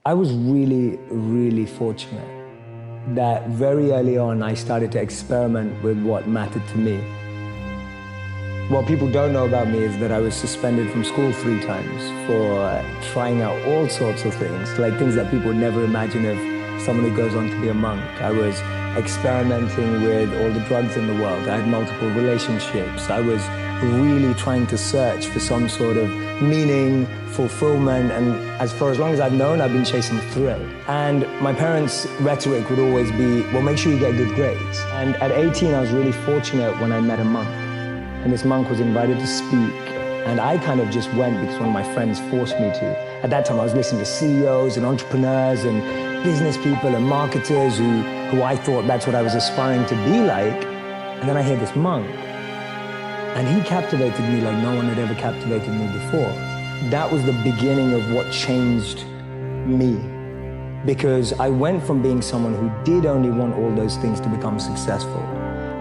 I was really, really fortunate that very early on I started to experiment with what mattered to me. What people don't know about me is that I was suspended from school 3 times for trying out all sorts of things, like things that people would never imagine of someone who goes on to be a monk. I was experimenting with all the drugs in the world. I had multiple relationships. I was really trying to search for some sort of meaning, fulfillment, and as long as I've known, I've been chasing thrill. And my parents' rhetoric would always be, well, make sure you get good grades. And at 18, I was really fortunate when I met a monk. And this monk was invited to speak. And I kind of just went because one of my friends forced me to. At that time, I was listening to CEOs and entrepreneurs and business people and marketers who I thought that's what I was aspiring to be like. And then I hear this monk. And he captivated me like no one had ever captivated me before. That was the beginning of what changed me. Because I went from being someone who did only want all those things to become successful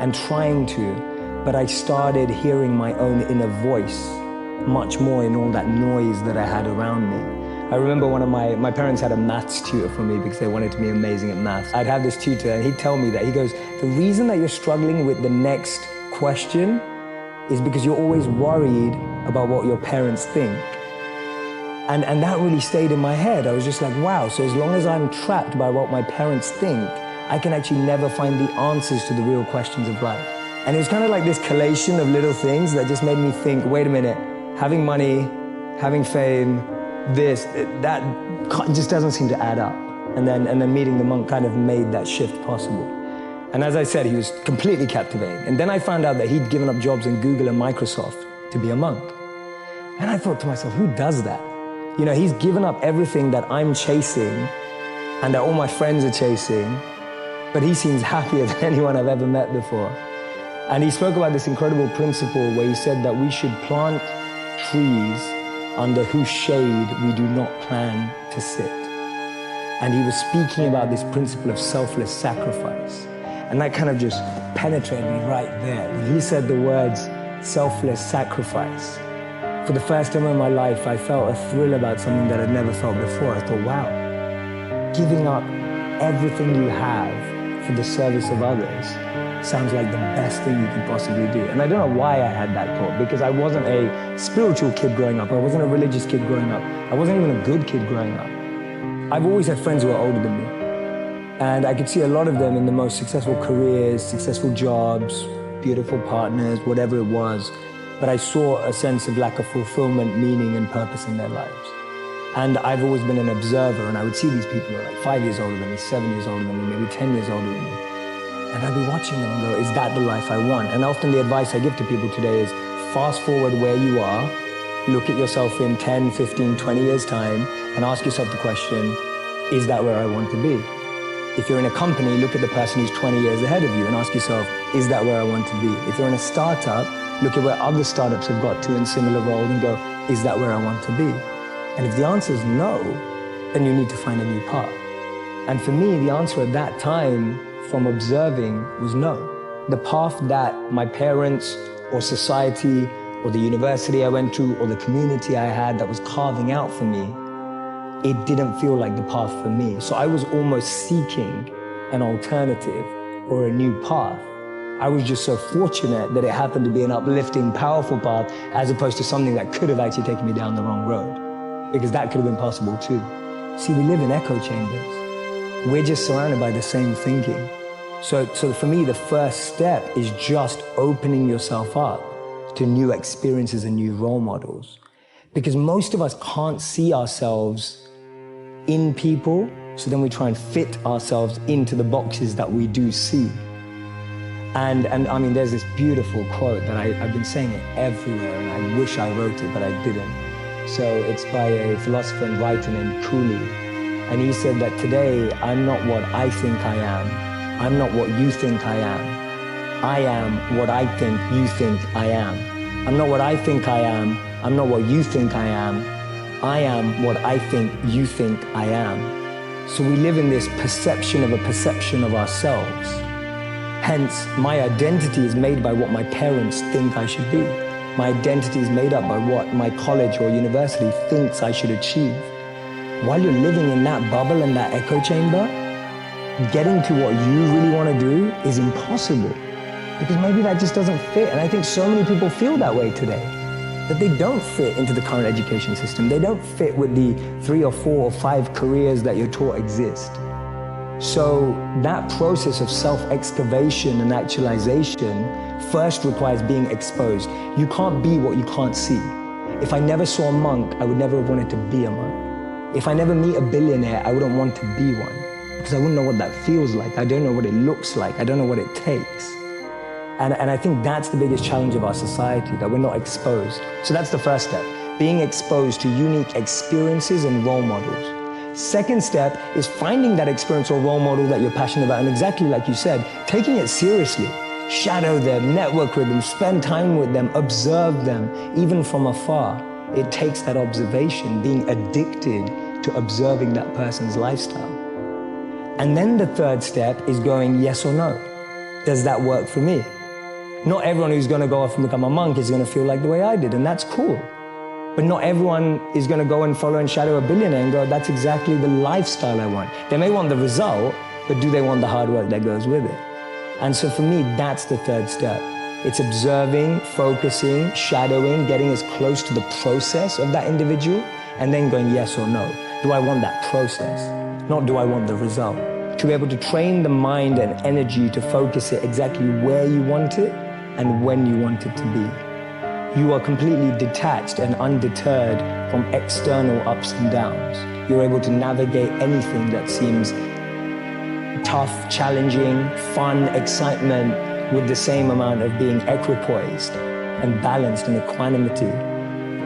and trying to, but I started hearing my own inner voice much more in all that noise that I had around me. I remember one of my parents had a maths tutor for me because they wanted to be amazing at maths. I'd have this tutor and he'd tell me that, he goes, the reason that you're struggling with the next question is because you're always worried about what your parents think. And that really stayed in my head. I was just like, wow, so as long as I'm trapped by what my parents think, I can actually never find the answers to the real questions of life. And it was kind of like this collation of little things that just made me think, wait a minute, having money, having fame, that just doesn't seem to add up. And then meeting the monk kind of made that shift possible. And as I said, he was completely captivating. And then I found out that he'd given up jobs in Google and Microsoft to be a monk. And I thought to myself, who does that? You know, he's given up everything that I'm chasing and that all my friends are chasing, but he seems happier than anyone I've ever met before. And he spoke about this incredible principle where he said that we should plant trees under whose shade we do not plan to sit. And he was speaking about this principle of selfless sacrifice. And that kind of just penetrated me right there. When he said the words selfless sacrifice, for the first time in my life, I felt a thrill about something that I'd never felt before. I thought, wow, giving up everything you have for the service of others sounds like the best thing you could possibly do. And I don't know why I had that thought, because I wasn't a spiritual kid growing up. I wasn't a religious kid growing up. I wasn't even a good kid growing up. I've always had friends who are older than me. And I could see a lot of them in the most successful careers, successful jobs, beautiful partners, whatever it was. But I saw a sense of lack of fulfillment, meaning, and purpose in their lives. And I've always been an observer, and I would see these people who are like 5 years older than me, 7 years older than me, maybe 10 years older than me. And I'd be watching them and go, is that the life I want? And often the advice I give to people today is fast forward where you are, look at yourself in 10, 15, 20 years' time, and ask yourself the question, is that where I want to be? If you're in a company, look at the person who's 20 years ahead of you and ask yourself, is that where I want to be? If you're in a startup, look at where other startups have got to in similar roles and go, is that where I want to be? And if the answer is no, then you need to find a new path. And for me, the answer at that time from observing was no. The path that my parents or society or the university I went to or the community I had that was carving out for me, it didn't feel like the path for me. So I was almost seeking an alternative or a new path. I was just so fortunate that it happened to be an uplifting, powerful path as opposed to something that could have actually taken me down the wrong road, because that could have been possible too. See, we live in echo chambers. We're just surrounded by the same thinking. So for me, the first step is just opening yourself up to new experiences and new role models. Because most of us can't see ourselves in people, so then we try and fit ourselves into the boxes that we do see. And I mean, there's this beautiful quote that I've been saying it everywhere, and I wish I wrote it, but I didn't. So it's by a philosopher and writer named Cooley. And he said that today, I'm not what I think I am. I'm not what you think I am. I am what I think you think I am. I'm not what I think I am. I'm not what you think I am. I am what I think you think I am. So we live in this perception of a perception of ourselves. Hence, my identity is made by what my parents think I should be. My identity is made up by what my college or university thinks I should achieve. while you're living in that bubble and that echo chamber, getting to what you really want to do is impossible, because maybe that just doesn't fit. And I think so many people feel that way today, that they don't fit into the current education system. They don't fit with the 3 or 4 or 5 careers that you're taught exist. So that process of self-excavation and actualization first requires being exposed. You can't be what you can't see. If I never saw a monk, I would never have wanted to be a monk. If I never meet a billionaire, I wouldn't want to be one, because I wouldn't know what that feels like. I don't know what it looks like. I don't know what it takes. And I think that's the biggest challenge of our society, that we're not exposed. So that's the first step, being exposed to unique experiences and role models. Second step is finding that experience or role model that you're passionate about, and exactly like you said, taking it seriously. Shadow them, network with them, spend time with them, observe them, even from afar. It takes that observation, being addicted to observing that person's lifestyle. And then the third step is going yes or no. Does that work for me? Not everyone who's going to go off and become a monk is going to feel like the way I did, and that's cool. But not everyone is going to go and follow and shadow a billionaire and go, that's exactly the lifestyle I want. They may want the result, but do they want the hard work that goes with it? And so for me, that's the third step. It's observing, focusing, shadowing, getting as close to the process of that individual, and then going yes or no. Do I want that process? Not do I want the result? To be able to train the mind and energy to focus it exactly where you want it and when you want it to be. You are completely detached and undeterred from external ups and downs. You're able to navigate anything that seems tough, challenging, fun, excitement, with the same amount of being equipoised and balanced in equanimity,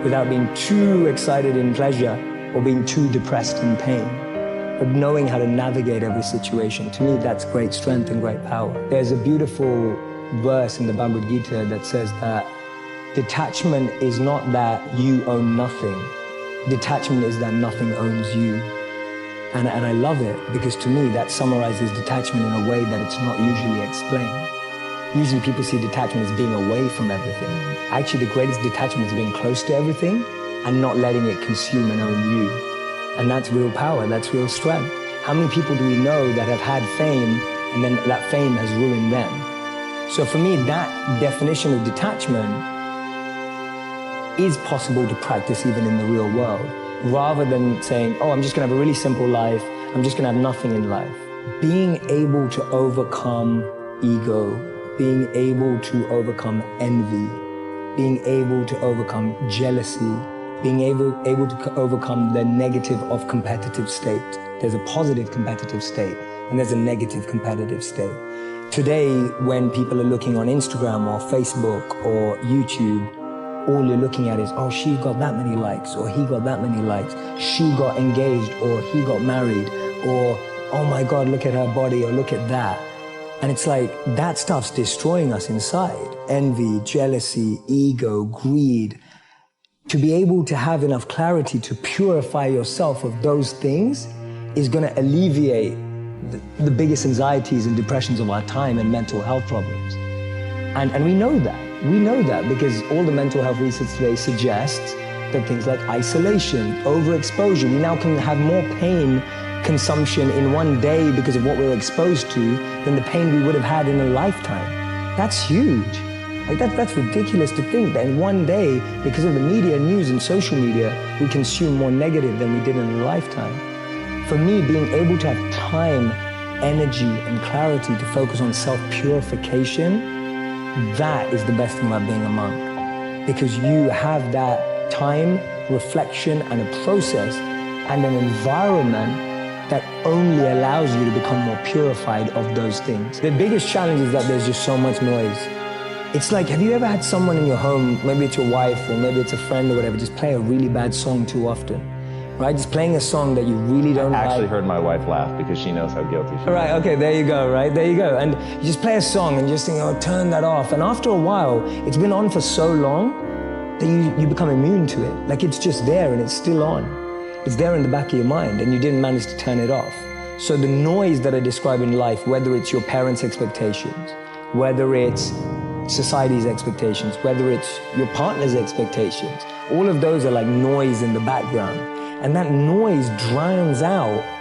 without being too excited in pleasure or being too depressed in pain. But knowing how to navigate every situation, to me, that's great strength and great power. There's a beautiful verse in the Bhagavad Gita that says that detachment is not that you own nothing. Detachment is that nothing owns you. And I love it, because to me that summarizes detachment in a way that it's not usually explained. Usually people see detachment as being away from everything. Actually, the greatest detachment is being close to everything and not letting it consume and own you. And that's real power, that's real strength. How many people do we know that have had fame and then that fame has ruined them? So for me, that definition of detachment is possible to practice even in the real world, rather than saying, oh, I'm just gonna have a really simple life, I'm just gonna have nothing in life. Being able to overcome ego, being able to overcome envy, being able to overcome jealousy, being able to overcome the negative of competitive state. There's a positive competitive state and there's a negative competitive state. Today, when people are looking on Instagram or Facebook or YouTube, all you're looking at is, oh, she got that many likes, or he got that many likes, she got engaged, or he got married, or, oh my God, look at her body, or look at that. And it's like, that stuff's destroying us inside. Envy, jealousy, ego, greed. To be able to have enough clarity to purify yourself of those things is going to alleviate the biggest anxieties and depressions of our time and mental health problems. And we know that. We know that because all the mental health research today suggests that things like isolation, overexposure, we now can have more pain consumption in one day because of what we're exposed to than the pain we would have had in a lifetime. That's huge. Like that's ridiculous to think that in one day, because of the media, news, and social media, we consume more negative than we did in a lifetime. For me, being able to have time, energy, and clarity to focus on self-purification, that is the best thing about being a monk. Because you have that time, reflection, and a process, and an environment that only allows you to become more purified of those things. The biggest challenge is that there's just so much noise. It's like, have you ever had someone in your home, maybe it's your wife or maybe it's a friend or whatever, just play a really bad song too often, right? Just playing a song that you really don't like. I actually heard my wife laugh because she knows how guilty she is. Right, okay, there you go, right? There you go. And you just play a song and you just think, oh, turn that off. And after a while, it's been on for so long that you become immune to it. Like it's just there and it's still on. It's there in the back of your mind and you didn't manage to turn it off. So the noise that I describe in life, whether it's your parents' expectations, whether it's society's expectations, whether it's your partner's expectations, all of those are like noise in the background. And that noise drowns out